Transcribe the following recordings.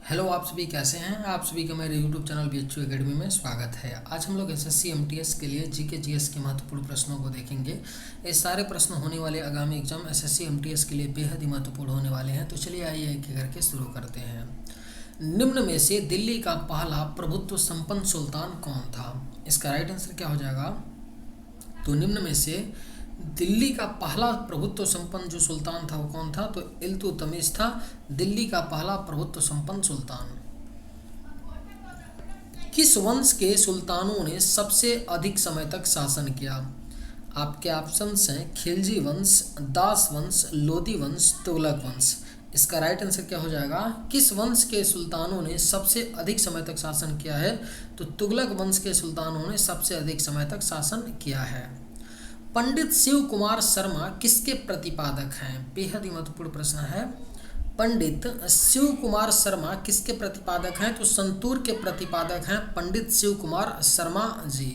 Hello, आप सभी कैसे हैं। आप सभी का मेरे यूट्यूब चैनल BHU एकेडमी में स्वागत है। आज हम लोग SSC MTS के लिए GK GS के महत्वपूर्ण प्रश्नों को देखेंगे। ये सारे प्रश्न होने वाले आगामी एग्जाम SSC MTS के लिए बेहद ही महत्वपूर्ण होने वाले हैं। तो चलिए आइए एक करके शुरू करते हैं। निम्न में से दिल्ली का पहला प्रभुत्व संपन्न सुल्तान कौन था? इसका राइट आंसर क्या हो जाएगा? तो निम्न में से दिल्ली का पहला प्रभुत्व संपन्न जो सुल्तान था वो कौन था? तो इल्तुतमिश था दिल्ली का पहला प्रभुत्व संपन्न सुल्तान। किस वंश के सुल्तानों ने सबसे अधिक समय तक शासन किया? आपके ऑप्शंस हैं खिलजी वंश, दास वंश, लोदी वंश, तुगलक वंश। इसका राइट आंसर क्या हो जाएगा? किस वंश के सुल्तानों ने सबसे अधिक समय तक शासन किया है? तो तुगलक वंश के सुल्तानों ने सबसे अधिक समय तक शासन किया है। पंडित शिव कुमार शर्मा किसके प्रतिपादक हैं? बेहद ही महत्वपूर्ण प्रश्न है। पंडित शिव कुमार शर्मा किसके प्रतिपादक हैं? तो संतूर के प्रतिपादक हैं पंडित शिव कुमार शर्मा जी।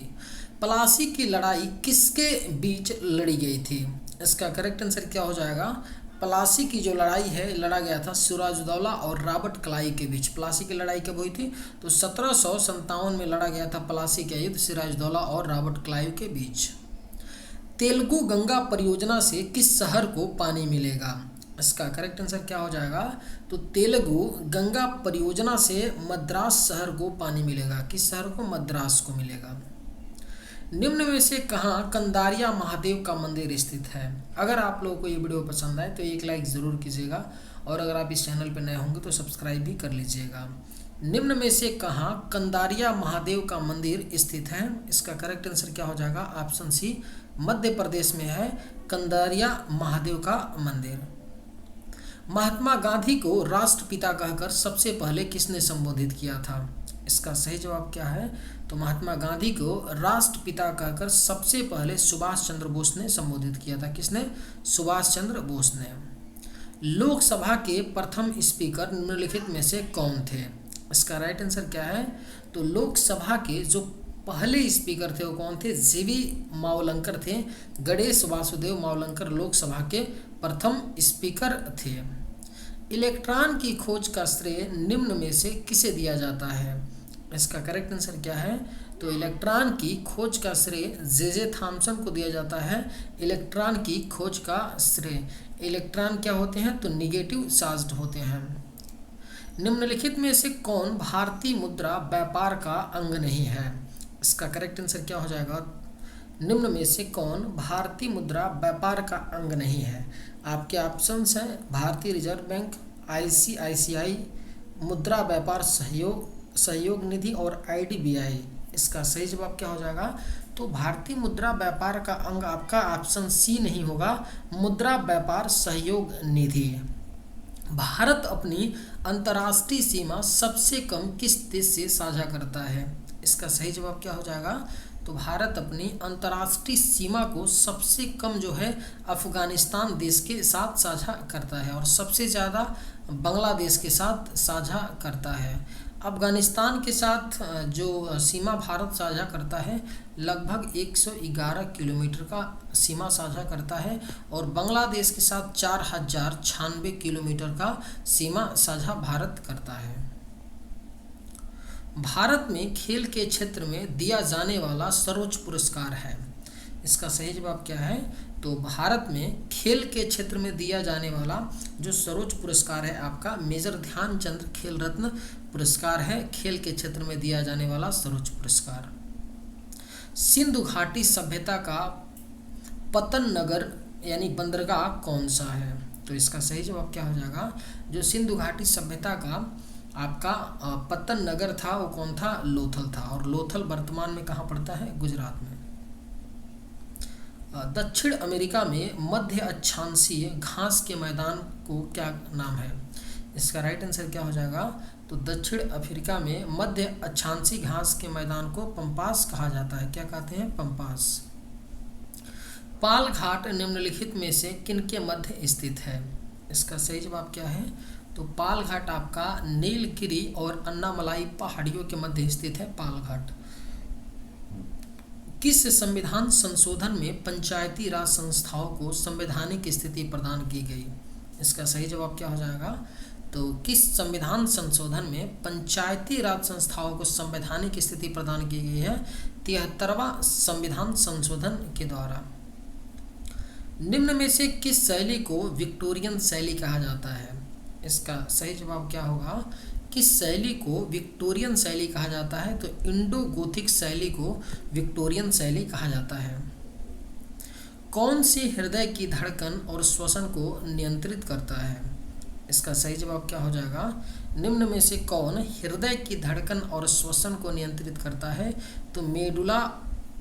प्लासी की लड़ाई किसके बीच लड़ी गई थी? इसका करेक्ट आंसर क्या हो जाएगा? प्लासी की जो लड़ाई है लड़ा गया था सिराजुद्दौला और रॉबर्ट क्लाइव के बीच। प्लासी की लड़ाई कब हुई थी? तो 1757 में लड़ा गया था प्लासी का युद्ध सिराजुद्दौला और रॉबर्ट क्लाइव के बीच। तेलुगु गंगा परियोजना से किस शहर को पानी मिलेगा? इसका करेक्ट आंसर क्या हो जाएगा? तो तेलुगु गंगा परियोजना से मद्रास शहर को पानी मिलेगा। किस शहर को? मद्रास को मिलेगा। निम्न में से कहाँ कंदारिया महादेव का मंदिर स्थित है? अगर आप लोगों को ये वीडियो पसंद आए तो एक लाइक ज़रूर कीजिएगा और अगर आप इस चैनल पर नए होंगे तो सब्सक्राइब भी कर लीजिएगा। निम्न में से कहाँ कंदारिया महादेव का मंदिर स्थित है? इसका करेक्ट आंसर क्या हो जाएगा? ऑप्शन सी, मध्य प्रदेश में है कंदारिया महादेव का मंदिर। महात्मा गांधी को राष्ट्रपिता कहकर सबसे पहले किसने संबोधित किया था? इसका सही जवाब क्या है? तो महात्मा गांधी को राष्ट्रपिता कहकर सबसे पहले सुभाष चंद्र बोस ने संबोधित किया था। किसने? सुभाष चंद्र बोस ने। लोकसभा के प्रथम स्पीकर निम्नलिखित में से कौन थे? इसका राइट आंसर क्या है? तो लोकसभा के जो पहले स्पीकर थे वो कौन थे? जीवी मावलंकर थे। गणेश वासुदेव मावलंकर लोकसभा के प्रथम स्पीकर थे। इलेक्ट्रॉन की खोज का श्रेय निम्न में से किसे दिया जाता है? इसका करेक्ट आंसर क्या है? तो इलेक्ट्रॉन की खोज का श्रेय जे थॉम्सन को दिया जाता है। इलेक्ट्रॉन की खोज का श्रेय। इलेक्ट्रॉन क्या होते हैं? तो निगेटिव चार्ज्ड होते हैं। निम्नलिखित में से कौन भारतीय मुद्रा व्यापार का अंग नहीं है? इसका करेक्ट आंसर क्या हो जाएगा? निम्न में से कौन भारतीय मुद्रा व्यापार का अंग नहीं है? आपके ऑप्शंस हैं भारतीय रिजर्व बैंक, ICICI, मुद्रा व्यापार सहयोग निधि और IDBI। इसका सही जवाब क्या हो जाएगा? तो भारतीय मुद्रा व्यापार का अंग आपका ऑप्शन सी नहीं होगा, मुद्रा व्यापार सहयोग निधि। भारत अपनी अंतर्राष्ट्रीय सीमा सबसे कम किस देश से साझा करता है? इसका सही जवाब क्या हो जाएगा? तो भारत अपनी अंतर्राष्ट्रीय सीमा को सबसे कम जो है अफगानिस्तान देश के साथ साझा करता है और सबसे ज़्यादा बांग्लादेश के साथ साझा करता है। अफगानिस्तान के साथ जो सीमा भारत साझा करता है लगभग 111 किलोमीटर का सीमा साझा करता है और बांग्लादेश के साथ 4096 किलोमीटर का सीमा साझा भारत करता है। भारत में खेल के क्षेत्र में दिया जाने वाला सर्वोच्च पुरस्कार है? इसका सही जवाब क्या है? तो भारत में खेल के क्षेत्र में दिया जाने वाला जो सर्वोच्च पुरस्कार है आपका मेजर ध्यानचंद खेल रत्न पुरस्कार है। खेल के क्षेत्र में दिया जाने वाला सर्वोच्च पुरस्कार। सिंधु घाटी सभ्यता का पतन नगर यानी बंदरगाह कौन सा है? तो इसका सही जवाब क्या हो जाएगा? जो सिंधु घाटी सभ्यता का आपका पतन नगर था वो कौन था? लोथल था। और लोथल वर्तमान में कहाँ पड़ता है? गुजरात में। दक्षिण अमेरिका में मध्य अक्षांशीय घास के मैदान को क्या नाम है? इसका राइट आंसर क्या हो जाएगा? तो दक्षिण अफ्रीका में मध्य अक्षांशीय घास के मैदान को पंपास कहा जाता है। क्या कहते हैं? पंपास। पाल घाट निम्नलिखित में से किनके मध्य स्थित है? इसका सही जवाब क्या है? तो पाल घाट आपका नीलगिरी और अन्नामलाई पहाड़ियों के मध्य स्थित है पाल घाट। किस संविधान संशोधन में पंचायती राज संस्थाओं को संवैधानिक स्थिति प्रदान की गई? इसका सही जवाब क्या हो जाएगा? तो किस संविधान संशोधन में पंचायती राज संस्थाओं को संवैधानिक स्थिति प्रदान की गई है? 73वां संविधान संशोधन के द्वारा। निम्न में से किस शैली को विक्टोरियन शैली कहा जाता है? इसका सही जवाब क्या होगा? किस शैली को विक्टोरियन शैली कहा जाता है? तो इंडो गोथिक शैली को विक्टोरियन शैली कहा जाता है। कौन सी हृदय की धड़कन और श्वसन को नियंत्रित करता है? इसका सही जवाब क्या हो जाएगा? निम्न में से कौन हृदय की धड़कन और श्वसन को नियंत्रित करता है? तो मेडुला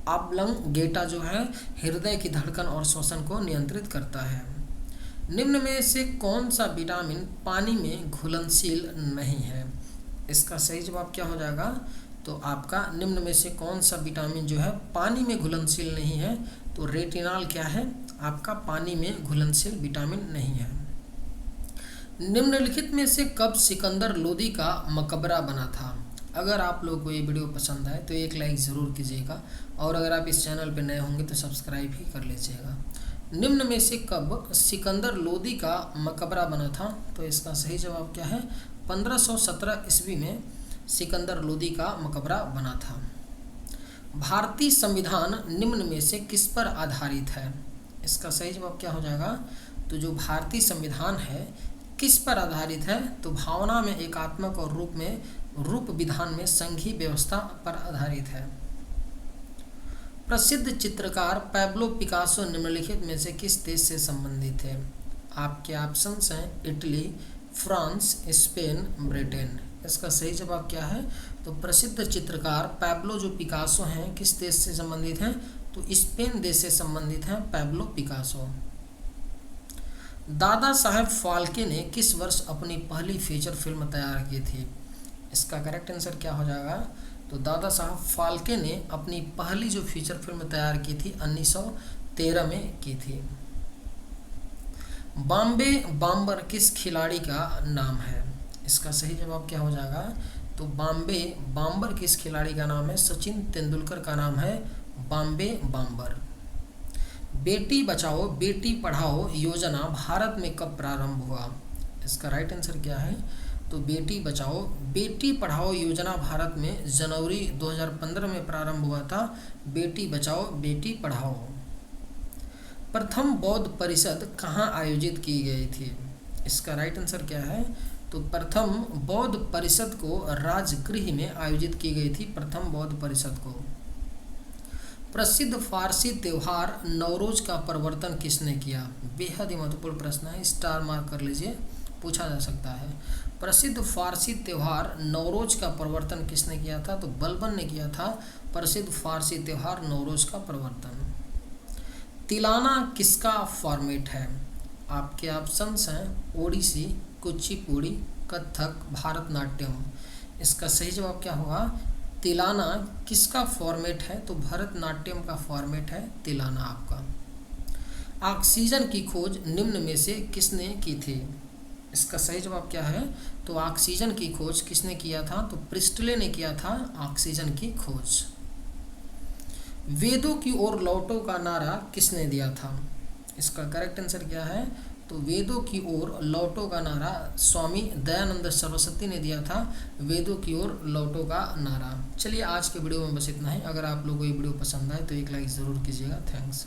ऑब्लंगेटा जो है हृदय की धड़कन और श्वसन को नियंत्रित करता है। निम्न में से कौन सा विटामिन पानी में घुलनशील नहीं है? इसका सही जवाब क्या हो जाएगा? तो आपका निम्न में से कौन सा विटामिन जो है पानी में घुलनशील नहीं है? तो रेटिनॉल क्या है? आपका पानी में घुलनशील विटामिन नहीं है। निम्नलिखित में से कब सिकंदर लोदी का मकबरा बना था? अगर आप लोग को ये वीडियो पसंद आए तो एक लाइक ज़रूर कीजिएगा और अगर आप इस चैनल पर नए होंगे तो सब्सक्राइब ही कर लीजिएगा। निम्न में से कब सिकंदर लोदी का मकबरा बना था? तो इसका सही जवाब क्या है? 1517 ईस्वी में सिकंदर लोदी का मकबरा बना था। भारतीय संविधान निम्न में से किस पर आधारित है? इसका सही जवाब क्या हो जाएगा? तो जो भारतीय संविधान है किस पर आधारित है? तो भावना में एकात्मक और रूप विधान में संघीय व्यवस्था पर आधारित है। प्रसिद्ध चित्रकार पैब्लो पिकासो निम्नलिखित में से किस देश से संबंधित है? आपके ऑप्शंस हैं इटली, फ्रांस, स्पेन, ब्रिटेन। इसका सही जवाब क्या है? तो प्रसिद्ध चित्रकार पैब्लो जो पिकासो हैं किस देश से संबंधित हैं? तो स्पेन देश से संबंधित हैं पैब्लो पिकासो। दादा साहेब फाल्के ने किस वर्ष अपनी पहली फीचर फिल्म तैयार की थी? इसका करेक्ट आंसर क्या हो जाएगा? तो दादा साहब फाल्के ने अपनी पहली जो फीचर फिल्म तैयार की थी 1913 में की थी। बॉम्बे बॉम्बर किस खिलाड़ी का नाम है? इसका सही जवाब क्या हो जाएगा? तो बॉम्बे बॉम्बर किस खिलाड़ी का नाम है? सचिन तेंदुलकर का नाम है बॉम्बे बॉम्बर। बेटी बचाओ बेटी पढ़ाओ योजना भारत में कब प्रारंभ हुआ? इसका राइट आंसर क्या है? तो बेटी बचाओ बेटी पढ़ाओ योजना भारत में जनवरी 2015 में प्रारंभ हुआ था। बेटी बचाओ बेटी पढ़ाओ। प्रथम बौद्ध परिषद कहाँ आयोजित की गई थी? इसका राइट आंसर क्या है? तो प्रथम बौद्ध परिषद को राजगृह में आयोजित की गई थी। प्रथम बौद्ध परिषद को। प्रसिद्ध फारसी त्यौहार नवरोज का प्रवर्तन किसने किया? बेहद ही महत्वपूर्ण प्रश्न है, स्टार मार्क कर लीजिए, पूछा जा सकता है। प्रसिद्ध फारसी त्यौहार नवरोज का प्रवर्तन किसने किया था? तो बलबन ने किया था प्रसिद्ध फारसी त्यौहार नवरोज का प्रवर्तन। तिलाना किसका फॉर्मेट है? आपके ऑप्शंस हैं ओडिसी, कुचिपुड़ी, कथक, भरतनाट्यम। इसका सही जवाब क्या होगा? तिलाना किसका फॉर्मेट है? तो भरतनाट्यम का फॉर्मेट है तिलाना आपका। ऑक्सीजन की खोज निम्न में से किसने की थी? इसका सही जवाब क्या है? तो ऑक्सीजन की खोज किसने किया था? तो प्रिस्टले ने किया था ऑक्सीजन की खोज। वेदों की ओर लौटो का नारा किसने दिया था? इसका करेक्ट आंसर क्या है? तो वेदों की ओर लौटो का नारा स्वामी दयानंद सरस्वती ने दिया था। वेदों की ओर लौटो का नारा। चलिए आज के वीडियो में बस इतना ही। अगर आप लोगों को ये वीडियो पसंद आए तो एक लाइक ज़रूर कीजिएगा। थैंक्स।